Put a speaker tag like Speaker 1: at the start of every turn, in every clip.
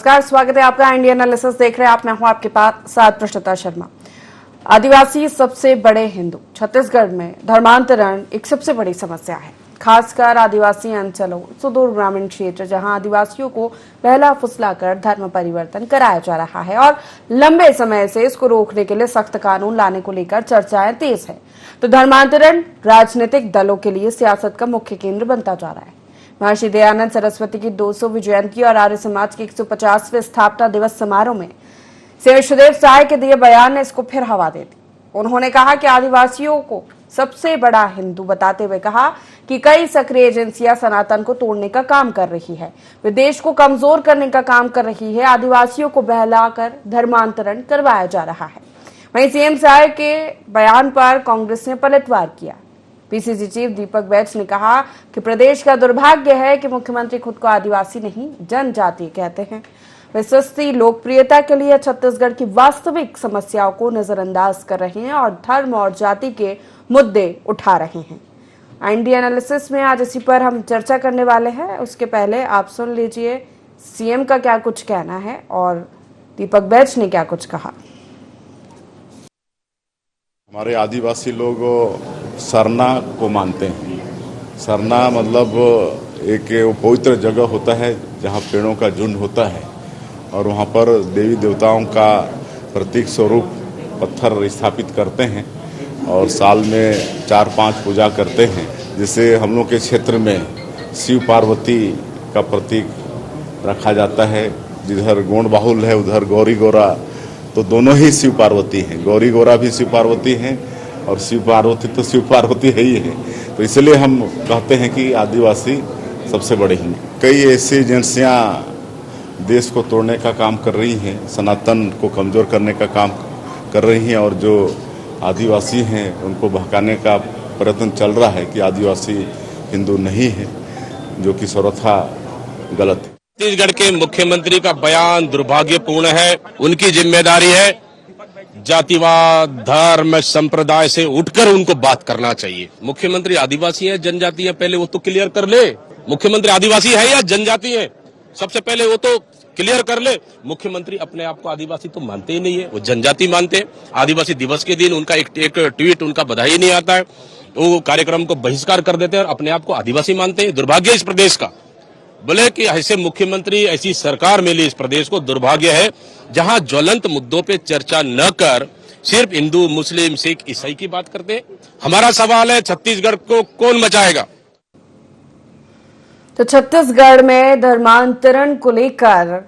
Speaker 1: नमस्कार, स्वागत है आपका इंडिया एनालिसिस देख रहे हैं आप। मैं हूं आपके साथ प्रश्नता शर्मा। आदिवासी सबसे बड़े हिंदू। छत्तीसगढ़ में धर्मांतरण एक सबसे बड़ी समस्या है, खासकर आदिवासी अंचलों, सुदूर ग्रामीण क्षेत्र जहां आदिवासियों को बहला फुसलाकर धर्म परिवर्तन कराया जा रहा है और लंबे समय से इसको रोकने के लिए सख्त कानून लाने को लेकर चर्चाएं तेज है। तो धर्मांतरण राजनीतिक दलों के लिए सियासत का मुख्य केंद्र बनता जा रहा है। महर्षि दयानंद सरस्वती की 200वीं जयंती और आर्य समाज के 150वें स्थापना दिवस समारोह में श्री विश्वदेव साय के दिए बयान ने इसको फिर हवा दे दी। उन्होंने कहा कि आदिवासियों को सबसे बड़ा हिंदू बताते हुए कहा कि कई सक्रिय एजेंसियां सनातन को तोड़ने का काम कर रही है, वे देश को कमजोर करने का काम कर रही है, आदिवासियों को बहलाकर धर्मांतरण करवाया जा रहा है। वहीं सीएम साय के बयान पर कांग्रेस ने पलटवार किया। पीसीसी चीफ दीपक बैच ने कहा कि प्रदेश का दुर्भाग्य है कि मुख्यमंत्री खुद को आदिवासी नहीं जनजातीय कहते हैं। वे सस्ती लोकप्रियता के लिए छत्तीसगढ़ की वास्तविक समस्याओं को नजरअंदाज कर रहे हैं और धर्म और जाति के मुद्दे उठा रहे हैं। इंडिया एनालिसिस में आज इसी पर हम चर्चा करने वाले हैं। उसके पहले आप सुन लीजिए सीएम का क्या कुछ कहना है और दीपक बैच ने क्या कुछ कहा।
Speaker 2: हमारे आदिवासी लोग सरना को मानते हैं। सरना मतलब एक पवित्र जगह होता है जहाँ पेड़ों का झुंड होता है और वहाँ पर देवी देवताओं का प्रतीक स्वरूप पत्थर स्थापित करते हैं और साल में 4-5 पूजा करते हैं। जिससे हम लोग के क्षेत्र में शिव पार्वती का प्रतीक रखा जाता है। जिधर गोंड बाहुल है उधर गौरी गौरा, तो दोनों ही शिव पार्वती हैं। गौरी गौरा भी शिव पार्वती हैं और शिव पार्वती तो शिव पार्वती है ही है। तो इसलिए हम कहते हैं कि आदिवासी सबसे बड़े हैं। कई ऐसी एजेंसियां देश को तोड़ने का काम कर रही हैं, सनातन को कमज़ोर करने का काम कर रही हैं और जो आदिवासी हैं उनको बहकाने का प्रयत्न चल रहा है कि आदिवासी हिंदू नहीं है, जो कि सर्वथा गलत है।
Speaker 3: छत्तीसगढ़ के मुख्यमंत्री का बयान दुर्भाग्यपूर्ण है। उनकी जिम्मेदारी है जातिवाद, धर्म, संप्रदाय से उठकर उनको बात करना चाहिए। मुख्यमंत्री आदिवासी है, जनजाति है, पहले वो तो क्लियर कर ले। मुख्यमंत्री आदिवासी है या जनजाति है, सबसे पहले वो तो क्लियर कर ले। मुख्यमंत्री अपने आप को आदिवासी तो मानते ही नहीं है, वो जनजाति मानते हैं। आदिवासी दिवस के दिन उनका एक ट्वीट उनका बधाई नहीं आता है, वो कार्यक्रम को बहिष्कार कर देते हैं और अपने आप को आदिवासी मानते हैं। दुर्भाग्य इस प्रदेश का। बोले कि ऐसे मुख्यमंत्री, ऐसी सरकार मिली इस प्रदेश को, दुर्भाग्य है जहां ज्वलंत मुद्दों पे चर्चा न कर सिर्फ हिंदू, मुस्लिम, सिख, ईसाई की बात करते हैं। हमारा सवाल है छत्तीसगढ़ को कौन बचाएगा?
Speaker 1: तो छत्तीसगढ़ में धर्मांतरण को लेकर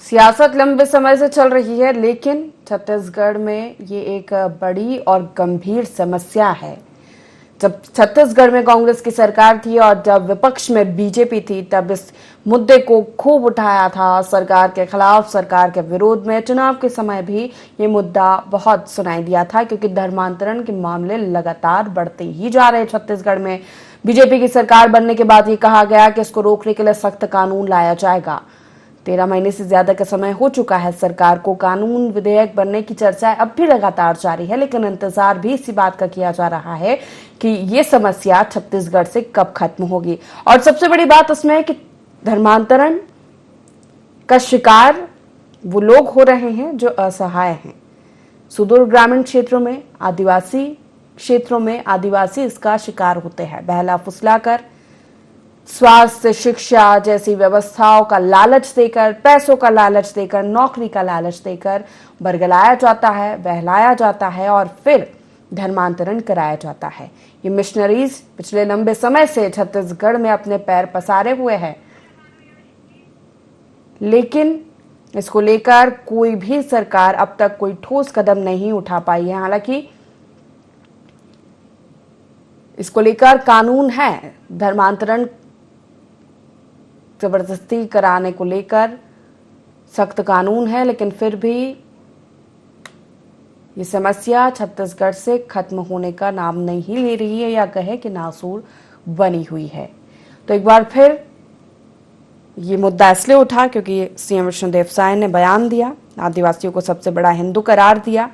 Speaker 1: सियासत लंबे समय से चल रही है, लेकिन छत्तीसगढ़ में ये एक बड़ी और गंभीर समस्या है। जब छत्तीसगढ़ में कांग्रेस की सरकार थी और जब विपक्ष में बीजेपी थी, तब इस मुद्दे को खूब उठाया था सरकार के खिलाफ, सरकार के विरोध में। चुनाव के समय भी ये मुद्दा बहुत सुनाई दिया था, क्योंकि धर्मांतरण के मामले लगातार बढ़ते ही जा रहे हैं छत्तीसगढ़ में। बीजेपी की सरकार बनने के बाद ये कहा गया कि इसको रोकने के लिए सख्त कानून लाया जाएगा। 13 महीने से ज्यादा का समय हो चुका है सरकार को। कानून विधेयक बनने की चर्चा अब भी लगातार जारी है, लेकिन इंतजार भी इसी बात का किया जा रहा है कि ये समस्या छत्तीसगढ़ से कब खत्म होगी। और सबसे बड़ी बात उसमें है कि धर्मांतरण का शिकार वो लोग हो रहे हैं जो असहाय हैं। सुदूर ग्रामीण क्षेत्रों में, आदिवासी क्षेत्रों में आदिवासी इसका शिकार होते हैं। बहला फुसलाकर, स्वास्थ्य, शिक्षा जैसी व्यवस्थाओं का लालच देकर, पैसों का लालच देकर, नौकरी का लालच देकर बरगलाया जाता है, बहलाया जाता है और फिर धर्मांतरण कराया जाता है। ये मिशनरीज पिछले लंबे समय से छत्तीसगढ़ में अपने पैर पसारे हुए हैं, लेकिन इसको लेकर कोई भी सरकार अब तक कोई ठोस कदम नहीं उठा पाई है। हालांकि इसको लेकर कानून है, धर्मांतरण जबरदस्ती कराने को लेकर सख्त कानून है, लेकिन फिर भी ये समस्या छत्तीसगढ़ से खत्म होने का नाम नहीं ले रही है, या कहे कि नासूर बनी हुई है। तो एक बार फिर ये मुद्दा इसलिए उठा क्योंकि सीएम विष्णुदेव साय ने बयान दिया, आदिवासियों को सबसे बड़ा हिंदू करार दिया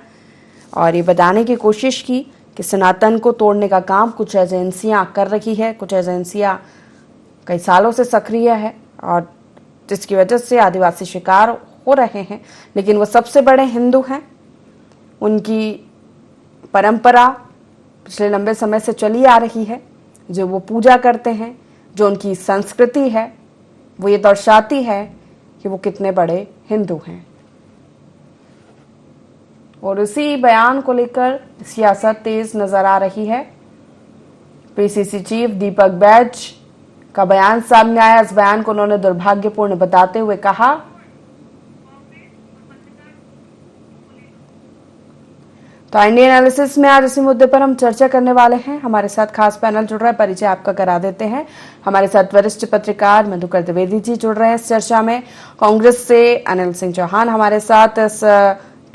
Speaker 1: और ये बताने की कोशिश की कि सनातन को तोड़ने का काम कुछ एजेंसियां कर रही है। कुछ एजेंसियां कई सालों से सक्रिय है और जिसकी वजह से आदिवासी शिकार हो रहे हैं। लेकिन वो सबसे बड़े हिंदू हैं। उनकी परंपरा पिछले लंबे समय से चली आ रही है। जो वो पूजा करते हैं, जो उनकी संस्कृति है, वो ये दर्शाती है कि वो कितने बड़े हिंदू हैं। और इसी बयान को लेकर सियासत तेज नजर आ रही है। पीसीसी चीफ दीपक बैज का बयान सामने आया। इस बयान को उन्होंने दुर्भाग्यपूर्ण बताते हुए कहा तो इंडियन एनालिसिस में आज इसी मुद्दे पर हम चर्चा करने वाले हैं। हमारे साथ खास पैनल जुड़ रहा है, परिचय आपका करा देते हैं। हमारे साथ वरिष्ठ पत्रकार मधुकर द्विवेदी जी जुड़ रहे हैं इस चर्चा में। कांग्रेस से अनिल सिंह चौहान हमारे साथ इस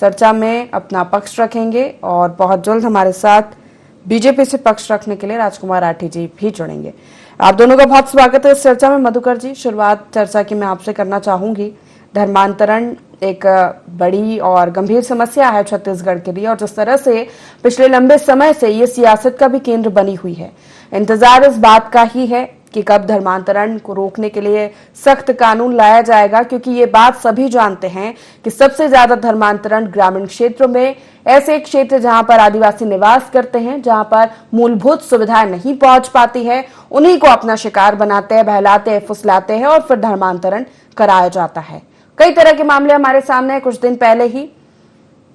Speaker 1: चर्चा में अपना पक्ष रखेंगे और बहुत जल्द हमारे साथ बीजेपी से पक्ष रखने के लिए राजकुमार राठी जी भी जुड़ेंगे। आप दोनों का बहुत स्वागत है इस चर्चा में। मधुकर जी, शुरुआत चर्चा की मैं आपसे करना चाहूंगी। धर्मांतरण एक बड़ी और गंभीर समस्या है छत्तीसगढ़ के लिए और जिस तरह से पिछले लंबे समय से ये सियासत का भी केंद्र बनी हुई है। इंतजार इस बात का ही है कि कब धर्मांतरण को रोकने के लिए सख्त कानून लाया जाएगा, क्योंकि ये बात सभी जानते हैं कि सबसे ज्यादा धर्मांतरण ग्रामीण क्षेत्रों में, ऐसे क्षेत्र जहां पर आदिवासी निवास करते हैं, जहां पर मूलभूत सुविधाएं नहीं पहुंच पाती है, उन्हीं को अपना शिकार बनाते हैं, बहलाते हैं, फुसलाते हैं और फिर धर्मांतरण कराया जाता है। कई तरह के मामले हमारे सामने कुछ दिन पहले ही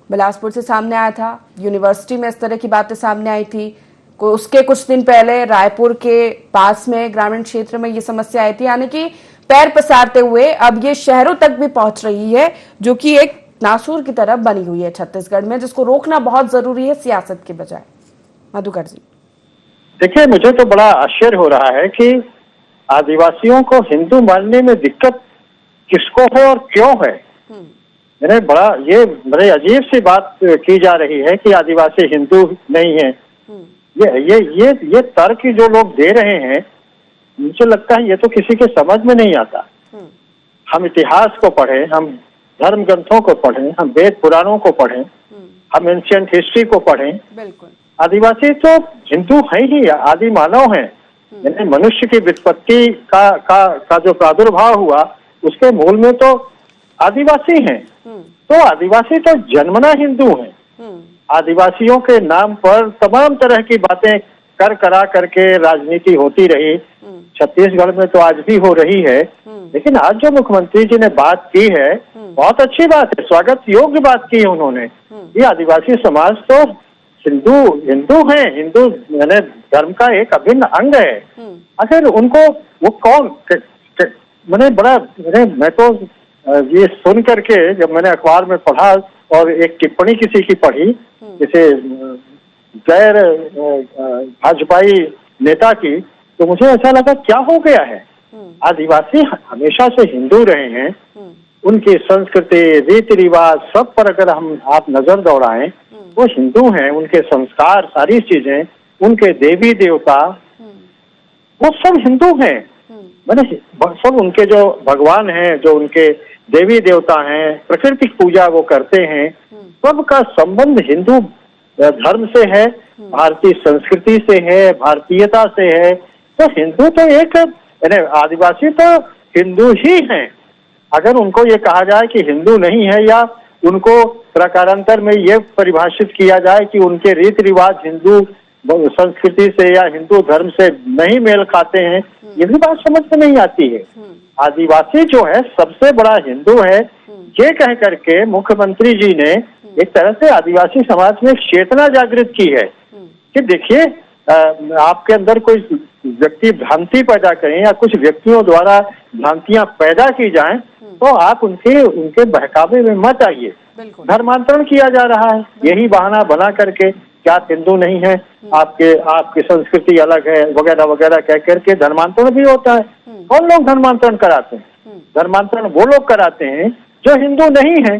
Speaker 1: बिलासपुर से सामने आया था, यूनिवर्सिटी में इस तरह की बातें सामने आई थी। उसके कुछ दिन पहले रायपुर के पास में ग्रामीण क्षेत्र में ये समस्या आई थी। यानी कि पैर पसारते हुए अब ये शहरों तक भी पहुंच रही है, जो कि एक नासूर की तरह बनी हुई है छत्तीसगढ़ में, जिसको रोकना बहुत जरूरी है सियासत के बजाय। मधुकर जी,
Speaker 4: देखिए, मुझे तो बड़ा आश्चर्य हो रहा है कि आदिवासियों को हिंदू मानने में दिक्कत किसको है और क्यों है। मैंने बड़े अजीब सी बात की जा रही है कि आदिवासी हिंदू नहीं है। ये तर्क जो लोग दे रहे हैं, मुझे लगता है ये तो किसी के समझ में नहीं आता। हम इतिहास को पढ़ें, हम धर्म ग्रंथों को पढ़ें, हम वेद पुराणों को पढ़ें, हम एंशिएंट हिस्ट्री को पढ़ें।
Speaker 1: बिल्कुल,
Speaker 4: आदिवासी तो हिंदू है ही, आदि मानव है। यानी मनुष्य की वित्पत्ति का जो प्रादुर्भाव हुआ, उसके मूल में तो आदिवासी हैं। तो आदिवासी तो जन्मना हिंदू हैं। आदिवासियों के नाम पर तमाम तरह की बातें करा करके राजनीति होती रही। छत्तीसगढ़ में तो आज भी हो रही है। लेकिन आज जो मुख्यमंत्री जी ने बात की है, बहुत अच्छी बात है, स्वागत योग्य बात की है उन्होंने। ये आदिवासी समाज तो हिंदू है, हिंदू यानी धर्म का एक अभिन्न अंग है। अगर उनको वो कौन मैं तो ये सुन करके जब मैंने अखबार में पढ़ा और एक टिप्पणी किसी की पढ़ी, जैसे गैर भाजपाई नेता की, तो मुझे ऐसा लगा क्या हो गया है। आदिवासी हमेशा से हिंदू रहे हैं। उनकी संस्कृति, रीति रिवाज सब पर अगर आप नजर दौड़ाएं, वो हिंदू हैं। उनके संस्कार, सारी चीजें, उनके देवी देवता, वो सब हिंदू हैं। मैंने सब उनके जो भगवान हैं, जो उनके देवी देवता हैं, प्रकृति पूजा वो करते हैं, सबका संबंध हिंदू धर्म से है, भारतीय संस्कृति से है, भारतीयता से है। तो हिंदू तो एक, आदिवासी तो हिंदू ही हैं। अगर उनको ये कहा जाए कि हिंदू नहीं है, या उनको प्रकारांतर में ये परिभाषित किया जाए कि उनके रीति रिवाज हिंदू संस्कृति से या हिंदू धर्म से नहीं मेल खाते हैं, ये भी बात समझ में नहीं आती है। आदिवासी जो है सबसे बड़ा हिंदू है, ये कह करके मुख्यमंत्री जी ने एक तरह से आदिवासी समाज में चेतना जागृत की है कि देखिए, आपके अंदर कोई व्यक्ति भ्रांति पैदा करें या कुछ व्यक्तियों द्वारा भ्रांतियां पैदा की जाएं, तो आप उनके बहकावे में मत आइए। धर्मांतरण किया जा रहा है, यही बहाना बना करके क्या आप हिंदू नहीं है, आपकी संस्कृति अलग है, वगैरह वगैरह कह करके धर्मांतरण भी होता है। कौन लोग धर्मांतरण कराते हैं? धर्मांतरण वो लोग कराते हैं जो हिंदू नहीं है।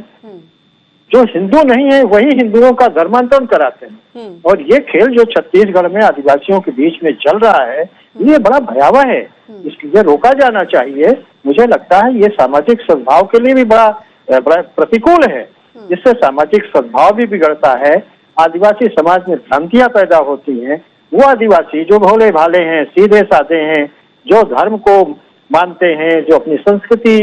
Speaker 4: जो हिंदू नहीं है वही हिंदुओं का धर्मांतरण कराते हैं। और ये खेल जो छत्तीसगढ़ में आदिवासियों के बीच में चल रहा है, ये बड़ा भयावह है। इसलिए रोका जाना चाहिए। मुझे लगता है ये सामाजिक सद्भाव के लिए भी बड़ा प्रतिकूल है। इससे सामाजिक सद्भाव भी बिगड़ता है। आदिवासी समाज में भ्रांतियां पैदा होती हैं। वो आदिवासी जो भोले भाले हैं, सीधे साधे हैं, जो धर्म को मानते हैं, जो अपनी संस्कृति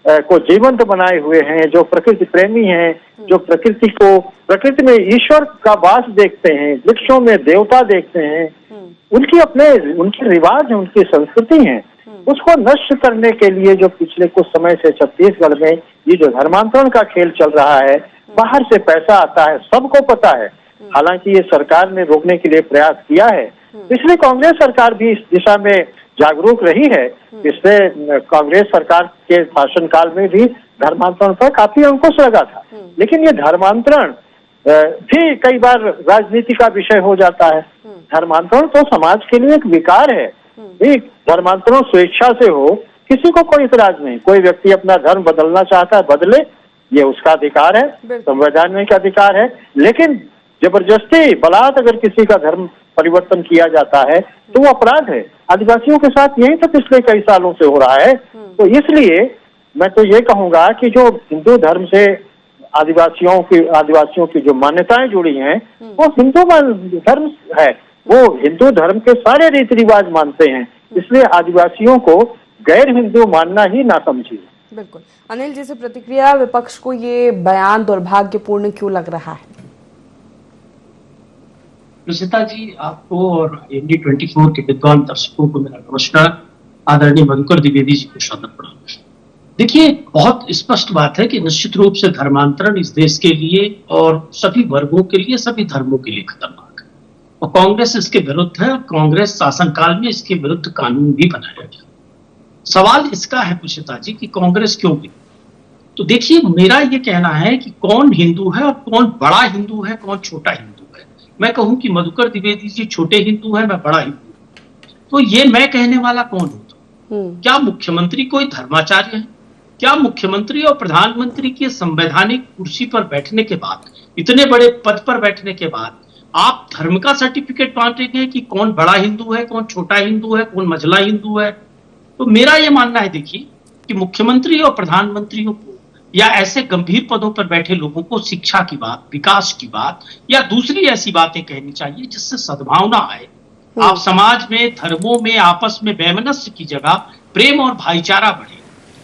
Speaker 4: को जीवंत बनाए हुए हैं, जो प्रकृति प्रेमी हैं, जो प्रकृति में ईश्वर का वास देखते हैं, वृक्षों में देवता देखते हैं, उनके रिवाज हैं, उनकी संस्कृति है, उसको नष्ट करने के लिए जो पिछले कुछ समय से छत्तीसगढ़ में ये जो धर्मांतरण का खेल चल रहा है, बाहर से पैसा आता है, सबको पता है। हालांकि ये सरकार ने रोकने के लिए प्रयास किया है, पिछली कांग्रेस सरकार भी इस दिशा में जागरूक रही है। पिछले कांग्रेस सरकार के शासनकाल में भी धर्मांतरण पर काफी अंकुश लगा था, लेकिन ये धर्मांतरण भी कई बार राजनीति का विषय हो जाता है। धर्मांतरण तो समाज के लिए एक विकार है। धर्मांतरण स्वेच्छा से हो, किसी को कोई इतराज नहीं। कोई व्यक्ति अपना धर्म बदलना चाहता है, बदले, ये उसका अधिकार है, संवैधानिक अधिकार है। लेकिन जबरदस्ती बलात् अगर किसी का धर्म परिवर्तन किया जाता है तो वो अपराध है। आदिवासियों के साथ यही तो पिछले कई सालों से हो रहा है। तो इसलिए मैं तो ये कहूंगा कि जो हिंदू धर्म से आदिवासियों की जो मान्यताएं जुड़ी हैं, वो हिंदू धर्म है, वो हिंदू धर्म के सारे रीति रिवाज मानते हैं। इसलिए आदिवासियों को गैर हिंदू मानना ही ना समझिए।
Speaker 1: बिल्कुल। अनिल जी से प्रतिक्रिया, विपक्ष को ये बयान दुर्भाग्यपूर्ण क्यों लग रहा है?
Speaker 5: रुचिता जी, आपको और ND24 के विद्वान दर्शकों को मेरा नमस्कार। आदरणीय मधुकर द्विवेदी जी को सादर प्रणाम। देखिए, बहुत स्पष्ट बात है कि निश्चित रूप से धर्मांतरण इस देश के लिए और सभी वर्गों के लिए, सभी धर्मों के लिए खतरनाक है और कांग्रेस इसके विरुद्ध है। कांग्रेस शासनकाल में इसके विरुद्ध कानून भी बनाया गया। सवाल इसका है रुचिता जी कि कांग्रेस क्यों गिरी? तो देखिए, मेरा ये कहना है कि कौन हिंदू है और कौन बड़ा हिंदू है, कौन छोटा हिंदू है। मैं कहूं कि मधुकर द्विवेदी जी छोटे हिंदू है, मैं बड़ा हिंदू। तो ये मैं कहने वाला कौन होता? क्या मुख्यमंत्री कोई धर्माचार्य है? क्या मुख्यमंत्री और प्रधानमंत्री की संवैधानिक कुर्सी पर बैठने के बाद, इतने बड़े पद पर बैठने के बाद, आप धर्म का सर्टिफिकेट बांटेंगे कि कौन बड़ा हिंदू है, कौन छोटा हिंदू है, कौन मझला हिंदू है? तो मेरा यह मानना है, देखिए, कि मुख्यमंत्री और प्रधानमंत्रियों को या ऐसे गंभीर पदों पर बैठे लोगों को शिक्षा की बात, विकास की बात या दूसरी ऐसी बातें कहनी चाहिए जिससे सद्भावना आए। आप समाज में, धर्मों में आपस में वैमनस्य की जगह प्रेम और भाईचारा बढ़े।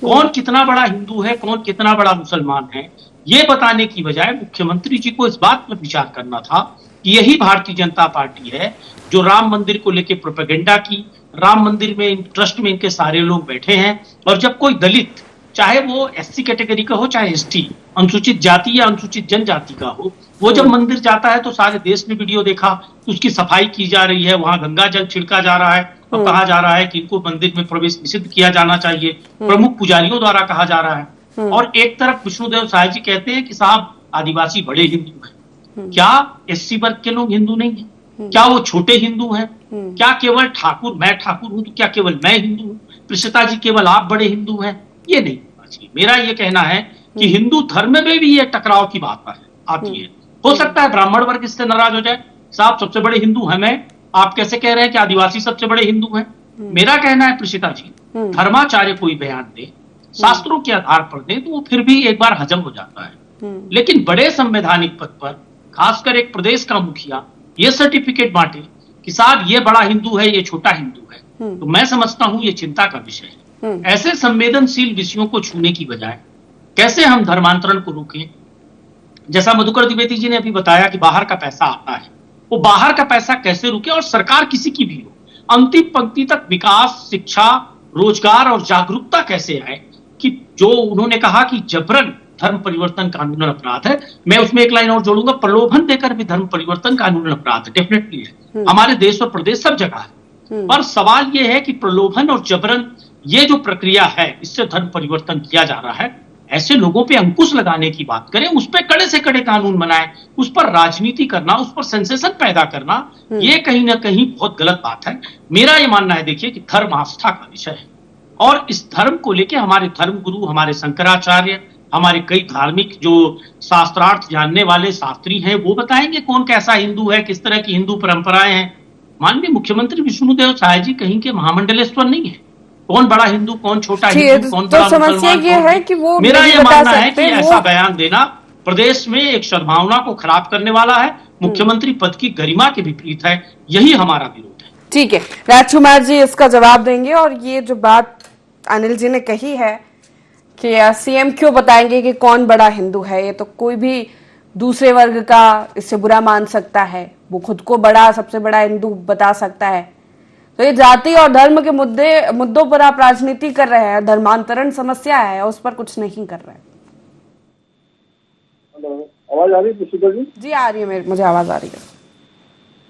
Speaker 5: कौन कितना बड़ा हिंदू है, कौन कितना बड़ा मुसलमान है, ये बताने की बजाय मुख्यमंत्री जी को इस बात पर विचार करना था कि यही भारतीय जनता पार्टी है जो राम मंदिर को लेकर प्रोपेगेंडा की। राम मंदिर में ट्रस्ट में इनके सारे लोग बैठे हैं और जब कोई दलित, चाहे वो SC कैटेगरी का हो, चाहे ST, अनुसूचित जाति या अनुसूचित जनजाति का हो, वो जब मंदिर जाता है तो सारे देश ने वीडियो देखा, उसकी सफाई की जा रही है, वहां गंगा जल छिड़का जा रहा है और कहा जा रहा है कि इनको मंदिर में प्रवेश निषिद्ध किया जाना चाहिए, प्रमुख पुजारियों द्वारा कहा जा रहा है। और एक तरफ विष्णुदेव साय जी कहते हैं कि साहब आदिवासी बड़े हिंदू हैं। क्या SC वर्ग के लोग हिंदू नहीं है? क्या वो छोटे हिंदू हैं? क्या केवल ठाकुर, मैं ठाकुर हूं तो क्या केवल मैं हिंदू हूं? कृष्णता जी केवल आप बड़े हिंदू हैं? ये नहीं होना चाहिए। मेरा ये कहना है कि हिंदू धर्म में भी ये टकराव की बात आती है। हो सकता है ब्राह्मण वर्ग इससे नाराज हो जाए, साहब सबसे बड़े हिंदू है मैं, आप कैसे कह रहे हैं कि आदिवासी सबसे बड़े हिंदू हैं? मेरा कहना है प्रिशिता जी, धर्माचार्य कोई बयान दे, शास्त्रों के आधार पर दे, तो वो फिर भी एक बार हजम हो जाता है। लेकिन बड़े संवैधानिक पद पर, खासकर एक प्रदेश का मुखिया, ये सर्टिफिकेट बांटे कि साहब ये बड़ा हिंदू है, ये छोटा हिंदू है, तो मैं समझता हूं ये चिंता का विषय है। ऐसे संवेदनशील विषयों को छूने की बजाय कैसे हम धर्मांतरण को रोकें? जैसा मधुकर द्विवेदी जी ने अभी बताया कि बाहर का पैसा आता है, वो बाहर का पैसा कैसे रुके? और सरकार किसी की भी हो, अंतिम पंक्ति तक विकास, शिक्षा, रोजगार और जागरूकता कैसे आए? कि जो उन्होंने कहा कि जबरन धर्म परिवर्तन कानूनन अपराध है, मैं उसमें एक लाइन और जोड़ूंगा, प्रलोभन देकर भी धर्म परिवर्तन कानूनन अपराध है, डेफिनेटली है, हमारे देश और प्रदेश सब जगह है। पर सवाल यह है कि प्रलोभन और जबरन ये जो प्रक्रिया है, इससे धर्म परिवर्तन किया जा रहा है, ऐसे लोगों पे अंकुश लगाने की बात करें, उस पर कड़े से कड़े कानून बनाएं। उस पर राजनीति करना, उस पर सेंसेशन पैदा करना, ये कहीं ना कहीं बहुत गलत बात है। मेरा ये मानना है, देखिए, कि धर्म आस्था का विषय है और इस धर्म को लेके हमारे धर्म गुरु, हमारे शंकराचार्य, हमारे कई धार्मिक जो शास्त्रार्थ जानने वाले शास्त्री हैं, वो बताएंगे कौन कैसा हिंदू है, किस तरह की हिंदू परंपराएं हैं। माननीय मुख्यमंत्री विष्णुदेव साय जी कहीं के महामंडलेश्वर नहीं है। कौन बड़ा हिंदू, कौन छोटा हिंदू, कौन बड़ा
Speaker 1: समस्या ये है कि वो
Speaker 5: मेरा ये मानना है कि ऐसा बयान देना प्रदेश में एक सद्भावना को खराब करने वाला है, मुख्यमंत्री पद की गरिमा के विपरीत है। यही हमारा विरोध है।
Speaker 1: ठीक है, राजकुमार जी इसका जवाब देंगे। और ये जो बात अनिल जी ने कही है कि सीएम क्यों बताएंगे कि कौन बड़ा हिंदू है? ये तो कोई भी दूसरे वर्ग का इससे बुरा मान सकता है, वो खुद को बड़ा, सबसे बड़ा हिंदू बता सकता है। तो ये जाति और धर्म के मुद्दों पर आप राजनीति कर रहे हैं, धर्मांतरण समस्या है उस पर कुछ नहीं कर रहे हैं।
Speaker 4: आवाज आ रही है?
Speaker 1: जी आ रही है, मुझे आवाज आ रही है।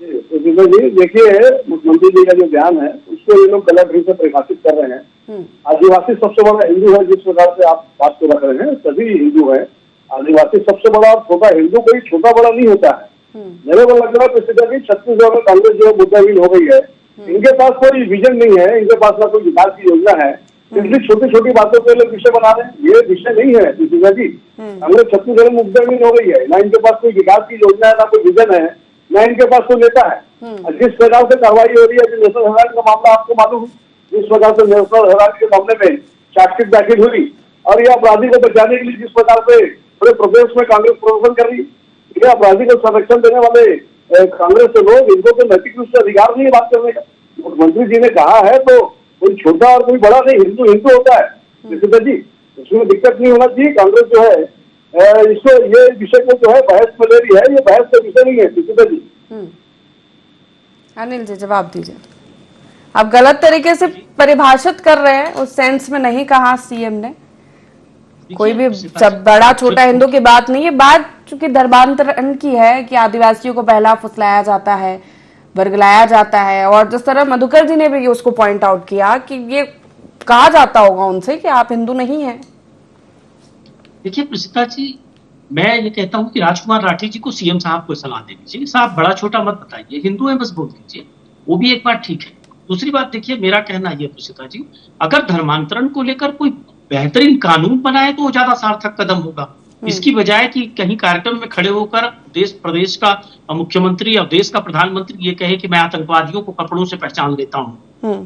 Speaker 4: जी देखिए, मुख्यमंत्री जी का जो बयान है उसको ये लोग गलत ढंग से परिभाषित कर रहे हैं। आदिवासी सबसे बड़ा हिंदू है, जिस प्रकार से आप बात को रख रहे हैं, सभी हिंदू है। आदिवासी सबसे बड़ा और छोटा हिंदू कोई छोटा बड़ा नहीं होता है। मेरे को लग रहा है छत्तीसगढ़ में कांग्रेस जो मुद्दाहीन हो गई है, इनके पास कोई विजन नहीं है, इनके पास ना कोई विकास की योजना है, इसलिए छोटी छोटी बातों के लिए विषय बना रहे हैं। ये विषय नहीं है जी। कांग्रेस छत्तीसगढ़ में मुद्दाहीन हो गई है, ना इनके पास कोई विकास की योजना है, ना कोई विजन है, न इनके पास कोई नेता है। जिस प्रकार से कार्रवाई हो रही है, नेशनल हेराल्ड का मामला आपको मालूम, जिस प्रकार से नेशनल हेराल्ड के मामले में चार्जशीट दाखिल हुई, और ये अपराधी को बचाने के लिए जिस प्रकार से पूरे प्रदेश में कांग्रेस प्रदर्शन कर रही, ये अपराधी को संरक्षण देने वाले कांग्रेस के लोग, इनको तो नैतिक रूप से अधिकार नहीं है बात करने का। मुख्यमंत्री जी ने कहा है तो कोई छोटा और कोई बड़ा नहीं, हिंदू हिंदू होता है जी, उसमें दिक्कत नहीं होना चाहिए। कांग्रेस जो है इसको, ये विषय को जो है बहस में ले रही है, ये बहस का विषय नहीं है जी।
Speaker 1: अनिल जी जवाब दीजिए। आप गलत तरीके से परिभाषित कर रहे हैं, उस सेंस में नहीं कहा सीएम ने। कोई भी जब बड़ा छोटा हिंदू की बात नहीं है, बात चूंकि धर्मांतरण की है कि आदिवासियों को पहला फुसलाया जाता है, वर्गलाया जाता है, और जिस तरह मधुकर जी ने भी उसको पॉइंट आउट किया कि ये कहा जाता होगा उनसे कि आप हिंदू नहीं हैं।
Speaker 5: देखिए प्रसिद्धा जी, मैं ये कहता हूं कि राजकुमार राठी जी को सीएम साहब को सलाह देनी चाहिए, साहब बड़ा छोटा मत बताइए, हिंदू है बस बोल दीजिए, वो भी एक बात ठीक है। दूसरी बात देखिए, मेरा कहना यह प्रसिद्धा जी, अगर धर्मांतरण को लेकर कोई बेहतरीन कानून बनाए तो वो ज्यादा सार्थक कदम होगा, इसकी बजाय कि कहीं कार्यक्रम में खड़े होकर देश प्रदेश का मुख्यमंत्री और देश का प्रधानमंत्री ये कहे कि मैं आतंकवादियों को कपड़ों से पहचान लेता हूँ,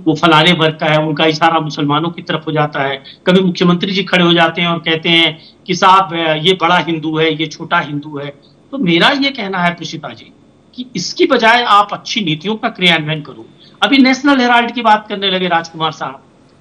Speaker 5: वो फलाने वर्ग का है, उनका इशारा मुसलमानों की तरफ हो जाता है। कभी मुख्यमंत्री जी खड़े हो जाते हैं और कहते हैं कि साहब ये बड़ा हिंदू है, ये छोटा हिंदू है। तो मेरा ये कहना है प्रसिद्धा जी कि इसकी बजाय आप अच्छी नीतियों का क्रियान्वयन करो। अभी नेशनल हेराल्ड की बात करने लगे राजकुमार साहब,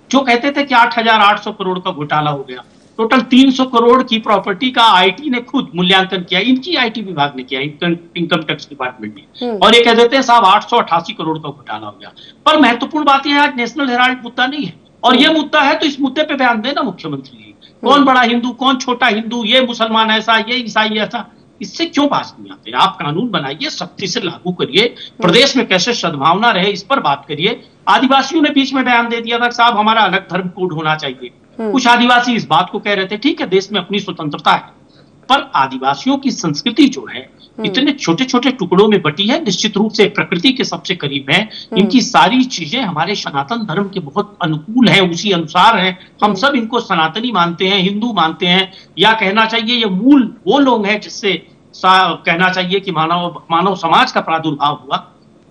Speaker 5: जो कहते थे कि 8,800 करोड़ का घोटाला हो गया, टोटल 300 करोड़ की प्रॉपर्टी का आईटी ने खुद मूल्यांकन किया, इनकी आईटी विभाग ने किया, इनकम टैक्स डिपार्टमेंट ने, और ये कह देते हैं साहब 888 करोड़ का घोटाला हो गया। पर महत्वपूर्ण बात यह है, आज नेशनल हेराल्ड मुद्दा नहीं है, और ये मुद्दा है तो इस मुद्दे पे बयान देना मुख्यमंत्री जी। कौन बड़ा हिंदू, कौन छोटा हिंदू, ये मुसलमान ऐसा, ये ईसाई ऐसा, इससे क्यों पास नहीं आते? आप कानून बनाइए, सख्ती से लागू करिए, प्रदेश में कैसे सद्भावना रहे इस पर बात करिए। आदिवासियों ने बीच में बयान दे दिया था साहब हमारा अलग धर्म कोड होना चाहिए, कुछ आदिवासी इस बात को कह रहे थे, ठीक है देश में अपनी स्वतंत्रता है, पर आदिवासियों की संस्कृति जो है इतने छोटे छोटे टुकड़ों में बटी है, निश्चित रूप से प्रकृति के सबसे करीब है, इनकी सारी चीजें हमारे सनातन धर्म के बहुत अनुकूल है, उसी अनुसार है। हम सब इनको सनातनी मानते हैं, हिंदू मानते हैं, या कहना चाहिए ये मूल वो लोग हैं जिससे कहना चाहिए कि मानव समाज का प्रादुर्भाव हुआ।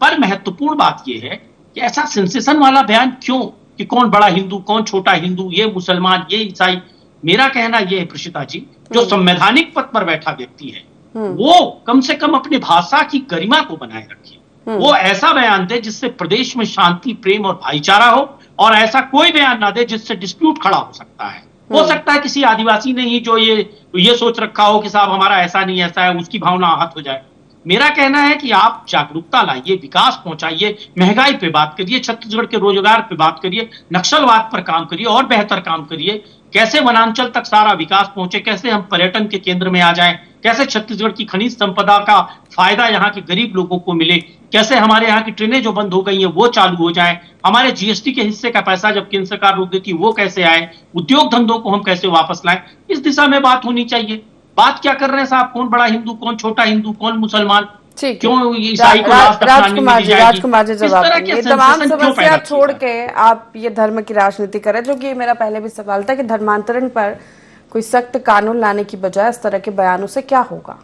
Speaker 5: पर महत्वपूर्ण बात यह है कि ऐसा सेंसेशन वाला बयान क्यों कि कौन बड़ा हिंदू, कौन छोटा हिंदू, ये मुसलमान, ये ईसाई। मेरा कहना यह है प्रशिता जी, जो संवैधानिक पद पर बैठा व्यक्ति है वो कम से कम अपनी भाषा की गरिमा को बनाए रखे, वो ऐसा बयान दे जिससे प्रदेश में शांति, प्रेम और भाईचारा हो, और ऐसा कोई बयान ना दे जिससे डिस्प्यूट खड़ा हो सकता है। हो सकता है किसी आदिवासी ने ही जो ये सोच रखा हो कि साहब हमारा ऐसा नहीं ऐसा है, उसकी भावना आहत हो जाए। मेरा कहना है कि आप जागरूकता लाइए, विकास पहुंचाइए, महंगाई पे बात करिए, छत्तीसगढ़ के रोजगार पे बात करिए, नक्सलवाद पर काम करिए और बेहतर काम करिए, कैसे वनांचल तक सारा विकास पहुंचे, कैसे हम पर्यटन के केंद्र में आ जाएं, कैसे छत्तीसगढ़ की खनिज संपदा का फायदा यहाँ के गरीब लोगों को मिले, कैसे हमारे यहाँ की ट्रेनें जो बंद हो गई हैं वो चालू हो जाए, हमारे जीएसटी के हिस्से का पैसा जब केंद्र सरकार रोक देती है वो कैसे आए, उद्योग धंधों को हम कैसे वापस लाएं, इस दिशा में बात होनी चाहिए। बात क्या कर रहे हैं साहब, कौन बड़ा हिंदू, कौन छोटा हिंदू, कौन मुसलमान, क्यों ईसाई को
Speaker 1: राजकुमार जी जवाब देंगे। तमाम समस्या छोड़ के आप ये धर्म की राजनीति करें, जो कि मेरा पहले भी सवाल था कि धर्मांतरण पर कोई सख्त कानून लाने की बजाय इस तरह के बयानों से क्या होगा?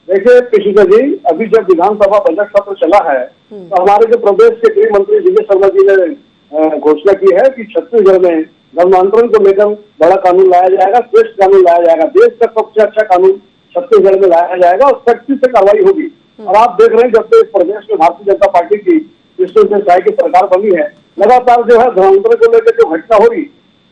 Speaker 4: देखिए कृष्णा जी, अभी जब विधानसभा बजट सत्र चला है तो हमारे जो प्रदेश के गृह मंत्री विजय शर्मा जी ने घोषणा की है कि छत्तीसगढ़ में धर्मांतरण को लेकर बड़ा कानून लाया जाएगा, श्रेष्ठ कानून लाया जाएगा, देश का सबसे अच्छा कानून छत्तीसगढ़ में लाया जाएगा और सख्ती से कार्रवाई होगी। और आप देख रहे हैं जब से इस प्रदेश में भारतीय जनता पार्टी की की सरकार बनी है, लगातार जो है धर्मांतरण को लेकर जो घटना हो रही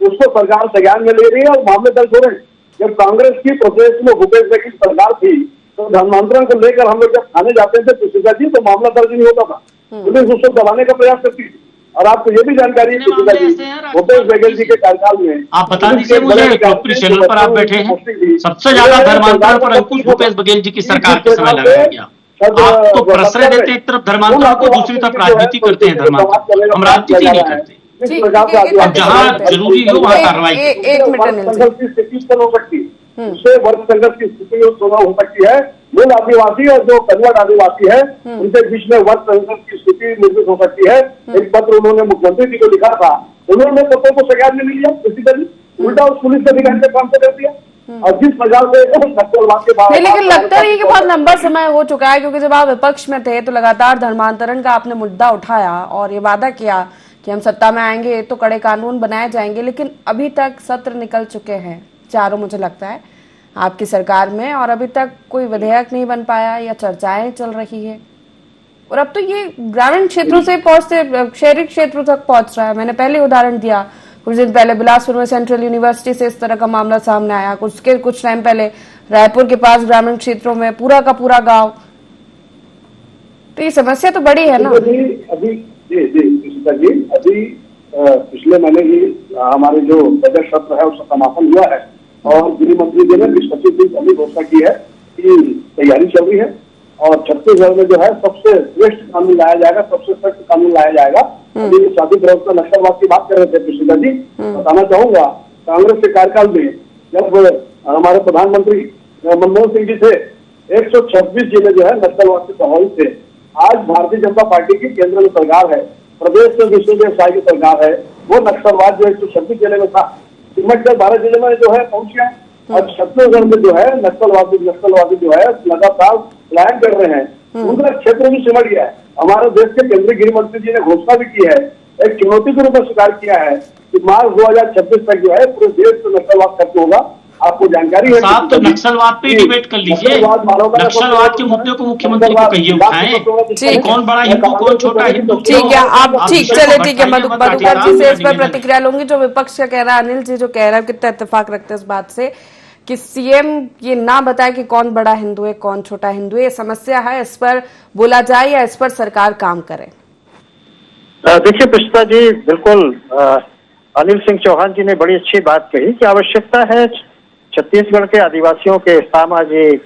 Speaker 6: उसको सरकार संज्ञान में ले रही है और मामले दर्ज हो रहे हैं। जब कांग्रेस की प्रदेश में भूपेश बघेल की सरकार थी तो धर्मांतरण को लेकर हम लोग जब थाने जाते थे पुष्पिता जी तो मामला दर्ज नहीं होता था, पुलिस उसको दबाने का प्रयास करती थी। और आपको ये भी जानकारी है पुष्पिता जी, भूपेश बघेल जी के कार्यकाल में
Speaker 5: आप बता दीजिए मुझे, लोकप्रिय चैनल पर आप बैठे हैं, सबसे ज्यादा धर्मांतरण पर अंकुश भूपेश बघेल जी की सरकार के समय लगाया गया। आप तो प्रश्रय देते हैं, एक तरफ धर्मांतरण को, दूसरी तरफ राजनीति करते हैं धर्मांतरण। हम राजनीति नहीं करते, अब जहाँ जरूरी हो वहाँ कार्रवाई।
Speaker 1: एक मिनट
Speaker 6: संघर्ष की स्थिति उत्पन्न हो सकती है, उससे वर्ग संघर्ष की स्थिति उत्पन्न हो सकती है। मूल आदिवासी और जो कन्वर्ट आदिवासी है उनके बीच में वर्ग संघर्ष की स्थिति निर्मित हो सकती है। एक पत्र उन्होंने मुख्यमंत्री जी को लिखा था, उन्होंने पत्रों को संज्ञान में नहीं लिया, बेसिकली उल्टा उस पुलिस अधिकारी के काम से कर दिया। और जिस प्रकार से नक्सलवाद के बाद,
Speaker 1: लेकिन लगता है कि बहुत लंबा समय हो चुका है, क्योंकि जब आप विपक्ष में थे तो लगातार धर्मांतरण का आपने मुद्दा उठाया और ये वादा किया कि हम सत्ता में आएंगे तो कड़े कानून बनाए जाएंगे, लेकिन अभी तक सत्र निकल चुके हैं चारों, मुझे लगता है आपकी सरकार में, और अभी तक कोई विधेयक नहीं बन पाया या चर्चाएं चल रही है। और अब तो ये ग्रामीण क्षेत्रों से पहुंचते शहरी क्षेत्रों तक पहुंच रहा है। मैंने पहले उदाहरण दिया, कुछ दिन पहले बिलासपुर में सेंट्रल यूनिवर्सिटी से इस तरह का मामला सामने आया, कुछ टाइम पहले रायपुर के पास ग्रामीण क्षेत्रों में पूरा का पूरा गांव। तो ये समस्या तो बड़ी है ना।
Speaker 6: अभी पिछले महीने ही हमारे जो बजट सत्र है उसका समापन हुआ है और गृह मंत्री जी ने 25 दिन पहले घोषणा की है कि तैयारी चल रही है और छत्तीसगढ़ में जो है सबसे श्रेष्ठ कानून लाया जाएगा, सबसे सख्त कानून लाया जाएगा। अभी शादी विरोध में नक्सलवाद की बात कर रहे थे पिछले जी, बताना चाहूंगा कांग्रेस के कार्यकाल में जब हमारे प्रधानमंत्री मनमोहन सिंह जी थे 126 जिले जो है नक्सलवाद से प्रभावित थे। आज भारतीय जनता पार्टी की केंद्र में सरकार है, प्रदेश में विष्णुदेव साय की सरकार है, वो नक्सलवाद जो 126 जिले में था सिमटकर 12 जिले में जो है पहुंच गया। और छत्तीसगढ़ में जो है नक्सलवादी जो है लगातार प्लान कर रहे हैं, उनका क्षेत्र भी सिमट गया है। हमारे देश के केंद्रीय गृह मंत्री जी ने घोषणा भी की है, एक चुनौती के रूप में स्वीकार किया है कि मार्च 2026 तक जो है पूरे देश में नक्सलवाद खत्म होगा। आपको जानकारी है
Speaker 5: साहब, तो नक्सलवाद पे डिबेट कर लीजिए, नक्सलवाद के मुद्दे को मुख्यमंत्री को कहिए उठाएं, कौन बड़ा हिंदू कौन छोटा हिंदू।
Speaker 1: ठीक है, आप ठीक है मधुकर जी से इस पर प्रतिक्रिया लूंगी। जो विपक्ष का कह रहा है, अनिल जी जो कह रहा है, कितना इत्तेफाक रखते हैं इस बात से कि सीएम ये ना बताए कि कौन बड़ा हिंदू है कौन छोटा हिंदू है, ये समस्या है, इस पर बोला जाए या इस पर सरकार काम करे।
Speaker 4: देखिए पुष्पा जी, बिल्कुल अनिल सिंह चौहान जी ने बड़ी अच्छी बात कही कि आवश्यकता है छत्तीसगढ़ के आदिवासियों के सामाजिक,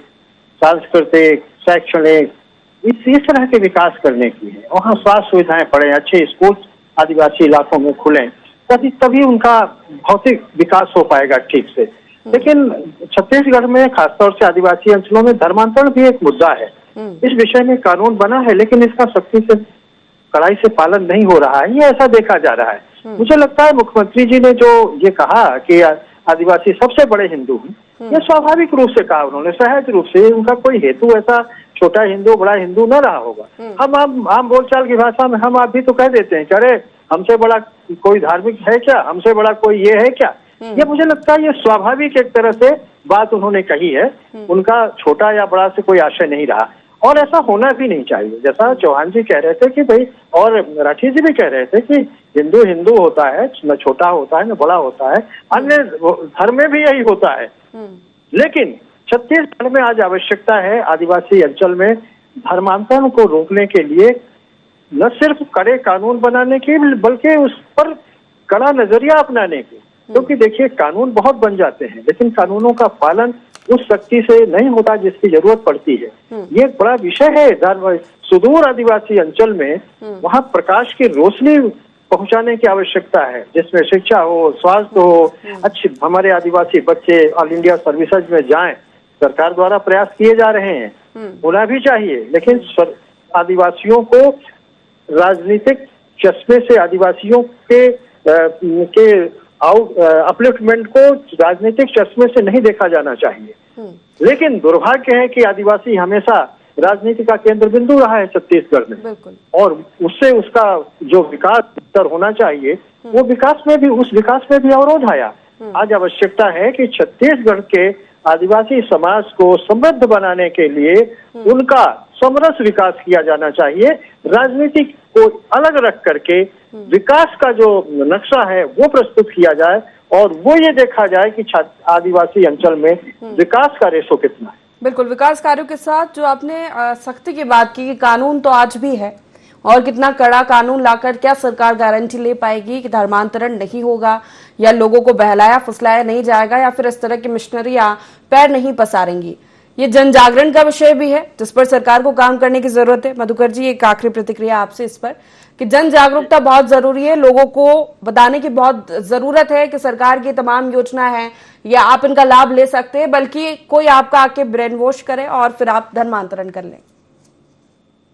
Speaker 4: सांस्कृतिक, शैक्षणिक इस तरह के विकास करने की है। वहाँ स्वास्थ्य सुविधाएं पड़े, अच्छे स्कूल आदिवासी इलाकों में खुले, तभी उनका भौतिक विकास हो पाएगा ठीक से। लेकिन छत्तीसगढ़ में खासतौर से आदिवासी अंचलों में धर्मांतरण भी एक मुद्दा है। इस विषय में कानून बना है लेकिन इसका सख्ती से कड़ाई से पालन नहीं हो रहा है, ये ऐसा देखा जा रहा है। मुझे लगता है मुख्यमंत्री जी ने जो ये कहा कि आदिवासी सबसे बड़े हिंदू हैं, ये स्वाभाविक रूप से कहा उन्होंने, सहज रूप से, उनका कोई हेतु ऐसा छोटा हिंदू बड़ा हिंदू न रहा होगा। हम आम बोलचाल की भाषा में हम आप भी तो कह देते हैं, अरे हमसे बड़ा कोई धार्मिक है क्या, हमसे बड़ा कोई ये है क्या। ये मुझे लगता है ये स्वाभाविक एक तरह से बात उन्होंने कही है, उनका छोटा या बड़ा से कोई आशय नहीं रहा और ऐसा होना भी नहीं चाहिए। जैसा चौहान जी कह रहे थे कि भाई, और राठी जी भी कह रहे थे कि हिंदू हिंदू होता है, न छोटा होता है न बड़ा होता है, अन्य धर्म में भी यही होता है। लेकिन छत्तीसगढ़ में आज आवश्यकता है आदिवासी अंचल में धर्मांतरण को रोकने के लिए न सिर्फ कड़े कानून बनाने की बल्कि उस पर कड़ा नजरिया अपनाने की। क्योंकि देखिए कानून बहुत बन जाते हैं लेकिन कानूनों का पालन उस शक्ति से नहीं होता जिसकी जरूरत पड़ती है। ये एक बड़ा विषय है। सुदूर आदिवासी अंचल में वहाँ प्रकाश की रोशनी पहुंचाने की आवश्यकता है, जिसमें शिक्षा हो, स्वास्थ्य हो, अच्छे हमारे आदिवासी बच्चे ऑल इंडिया सर्विसेज में जाएं। सरकार द्वारा प्रयास किए जा रहे हैं, होना भी चाहिए, लेकिन आदिवासियों को राजनीतिक चश्मे से, आदिवासियों के अपलिफ्टमेंट को राजनीतिक चश्मे से नहीं देखा जाना चाहिए। लेकिन दुर्भाग्य है कि आदिवासी हमेशा राजनीति का केंद्र बिंदु रहा है छत्तीसगढ़ में, और उससे उसका जो विकास बेहतर होना चाहिए वो विकास में भी अवरोध आया। आज आवश्यकता है कि छत्तीसगढ़ के आदिवासी समाज को समृद्ध बनाने के लिए उनका समरस विकास किया जाना चाहिए। राजनीति को अलग रख करके विकास का जो नक्शा है वो प्रस्तुत किया जाए और वो ये देखा जाए कि आदिवासी अंचल में विकास का रेशो कितना है।
Speaker 1: बिल्कुल, विकास कार्यों के साथ जो आपने सख्ती की बात की कि कानून तो आज भी है, और कितना कड़ा कानून लाकर क्या सरकार गारंटी ले पाएगी कि धर्मांतरण नहीं होगा, या लोगों को बहलाया फुसलाया नहीं जाएगा, या फिर इस तरह की मिशनरियां पैर नहीं पसारेंगी। ये जन जागरण का विषय भी है जिस पर सरकार को काम करने की जरूरत है। मधुकर जी, एक आखिरी प्रतिक्रिया आपसे इस पर कि जन जागरूकता बहुत जरूरी है, लोगों को बताने की बहुत जरूरत है कि सरकार की तमाम योजना है या आप इनका लाभ ले सकते हैं, बल्कि कोई आपका आके ब्रेन वॉश करे और फिर आप धर्मांतरण कर लें।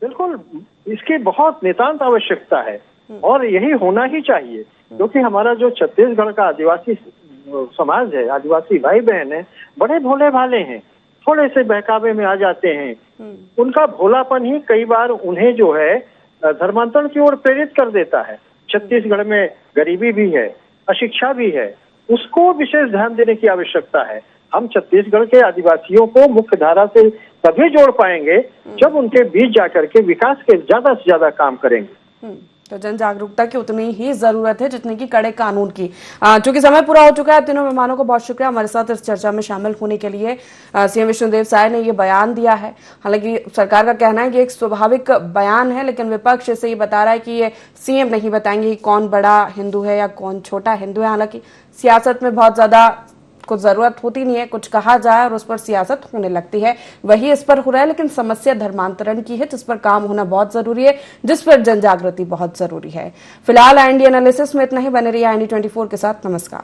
Speaker 4: बिल्कुल, इसकी बहुत नितांत आवश्यकता है और यही होना ही चाहिए, क्योंकि हमारा जो छत्तीसगढ़ का आदिवासी समाज है, आदिवासी भाई बहन है, बड़े भोले भाले हैं, थोड़े से बहकावे में आ जाते हैं। उनका भोलापन ही कई बार उन्हें जो है धर्मांतरण की ओर प्रेरित कर देता है। छत्तीसगढ़ में गरीबी भी है, अशिक्षा भी है, उसको विशेष ध्यान देने की आवश्यकता है। हम छत्तीसगढ़ के आदिवासियों को मुख्य धारा से तभी जोड़ पाएंगे जब उनके बीच जाकर के विकास के ज्यादा से ज्यादा काम करेंगे।
Speaker 1: तो जन जागरूकता की उतनी ही जरूरत है जितनी की कड़े कानून की। चूंकि समय पूरा हो चुका है, तीनों मेहमानों को बहुत शुक्रिया हमारे साथ इस चर्चा में शामिल होने के लिए। सीएम विष्णुदेव साय ने ये बयान दिया है, हालांकि सरकार का कहना है कि एक स्वाभाविक बयान है, लेकिन विपक्ष इसे ये बता रहा है कि ये सीएम नहीं बताएंगे कि कौन बड़ा हिंदू है या कौन छोटा हिंदू है। हालांकि सियासत में बहुत ज्यादा कुछ जरूरत होती नहीं है, कुछ कहा जाए और उस पर सियासत होने लगती है, वही इस पर हो रहा है। लेकिन समस्या धर्मांतरण की है जिस पर काम होना बहुत जरूरी है, जिस पर जन जागृति बहुत जरूरी है। फिलहाल IND एनालिसिस में इतना ही। बने रहिए IND 24 के साथ। नमस्कार।